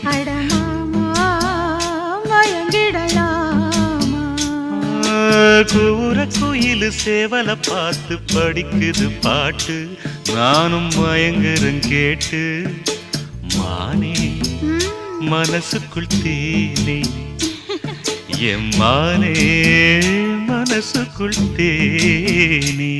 அடமாமா மயங்கிடலாமா கூற குயிலு சேவல பார்த்து படிக்குது பாட்டு நானும் மயங்குறேன் கேட்டு மானே மனசுக்குள் தேனே எம்மானே மனசுக்குள் தேனே